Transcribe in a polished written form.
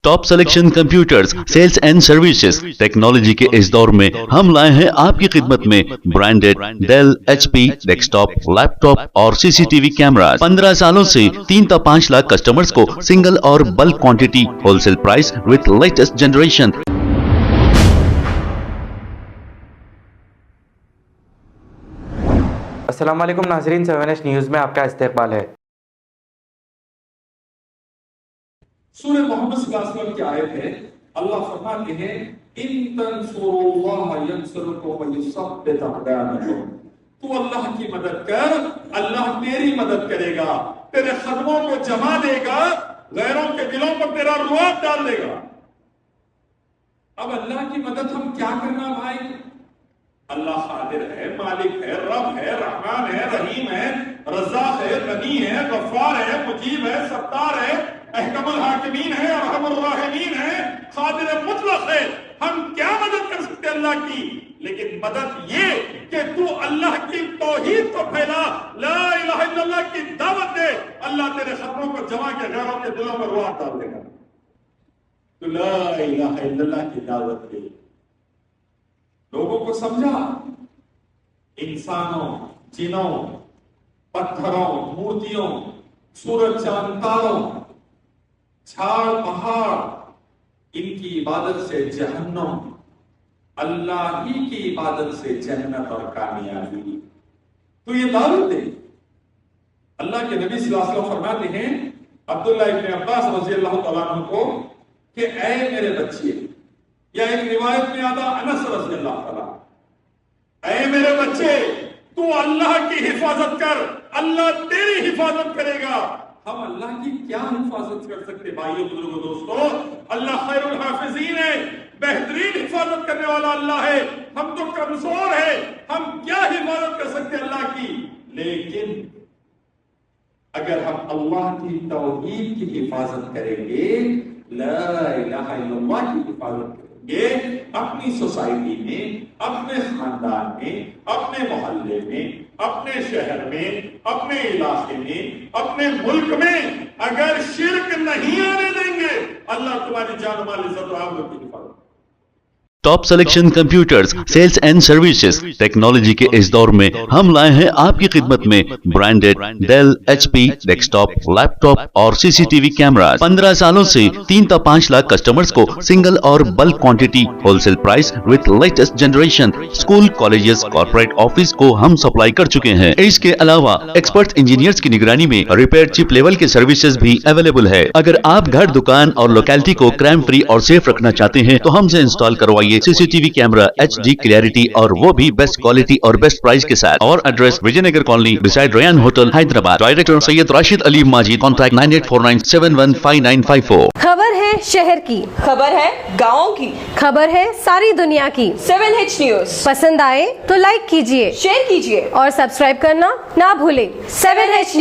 Top selection computers, sales and services. Technology के इस दौर में हम लाए हैं आपकी खिदमत में branded Dell, HP, desktop, laptop और सीसीटीवी कैमरा। 15 सालों से 3 से 5 लाख कस्टमर्स को सिंगल और bulk quantity, wholesale price with latest generation. अस्सलाम वालेकुम नाज़रीन, 7H न्यूज़ में आपका इस्तकबाल है। सूरह मोहम्मद सल्लल्लाहु अलैहि वसल्लम की आयत है, अल्लाह फरमाते हैं इन तंसुरुल्लाह यंसुरकुम व युसब्बित अक़दामकुम। तू अल्लाह की मदद कर, अल्लाह तेरी मदद करेगा, तेरे कदमों को जमा देगा, गैरों के दिलों पर तेरा रुआब डाल देगा। अब अल्लाह की मदद हम क्या करना भाई? अल्लाह कादिर है, मालिक है, रब है, रहमान है, रहीम है, रज़्ज़ाक़ है, गनी है, गफ्फार है, मुजीब है, सत्तार है, अहकमुल हाकिमीन है, अरहमुर राहिमीन है, कादिर मुतलक है। हम क्या मदद कर सकते हैं अल्लाह की? लेकिन मदद ये कि तू अल्लाह की तौहीद को फैला, ला इलाहा इल्लल्लाह की दावत दे, अल्लाह तेरे खतरों को जमा के गैरों के दिलों में रुआब डाल देगा। तू ला इलाहा इल्लल्लाह की दावत दे, लोगों को समझा, इंसानों, जिनों, पत्थरों, मूर्तियों, सूरज चांद तारों, झाड़ पहाड़, इनकी इबादत से जहन्नम, अल्लाह ही की इबादत से जन्नत और कामयाबी। तो ये दावत दे। अल्लाह के नबी सल्लल्लाहु अलैहि वसल्लम फरमाते हैं अब्दुल्लाह इब्न अब्बास रज़ियल्लाहु तआला अन्हु को कि ऐ मेरे बच्चे, या एक रिवायत में आता अनस रज़ियल्लाहु तआला, ऐ मेरे बच्चे तू अल्लाह की हिफाजत कर, अल्लाह तेरी हिफाजत करेगा। हम अल्लाह की क्या हिफाजत कर सकते भाइयों बुजुर्गों दोस्तों? अल्लाह खैरुल हाफिजीन है, बेहतरीन हिफाजत करने वाला अल्लाह है। हम तो कमजोर है, हम क्या हिफाजत कर सकते अल्लाह की? लेकिन अगर हम अल्लाह की तौहीद की हिफाजत करेंगे, ला इलाहा इल्लल्लाह की हिफाजत करेंगे, अपनी सोसाइटी में, अपने खानदान में, अपने मोहल्ले में, अपने शहर में, अपने इलाके में, अपने मुल्क में अगर शिर्क नहीं आने देंगे, अल्लाह तुम्हारी जान माल इज्जत और आबरू की हिफाजत। Top selection computers, sales and services. Technology के इस दौर में हम लाए हैं आपकी खिदमत में branded Dell, HP, desktop, laptop और सीसीटीवी कैमरा। 15 सालों से 3 से 5 लाख कस्टमर्स को सिंगल और bulk quantity, wholesale price with latest generation. School, colleges, corporate office को हम सप्लाई कर चुके हैं। इसके अलावा एक्सपर्ट इंजीनियर्स की निगरानी में रिपेयर चिप लेवल के सर्विसेज भी अवेलेबल है। अगर आप घर, दुकान और लोकेलिटी को क्राइम फ्री और सेफ रखना चाहते हैं तो हमसे इंस्टॉल करवाइए सीसीटीवी कैमरा, HD क्लैरिटी और वो भी बेस्ट क्वालिटी और बेस्ट प्राइस के साथ। और address Vijayanagar colony beside Ryan hotel, Hyderabad. Director Syed Rashid Ali Majid. Contact 9849715954। खबर है शहर की, खबर है गाँव की, खबर है सारी दुनिया की। 7H न्यूज़ पसंद आए तो लाइक कीजिए, शेयर कीजिए और सब्सक्राइब करना ना भूलें। 7H news.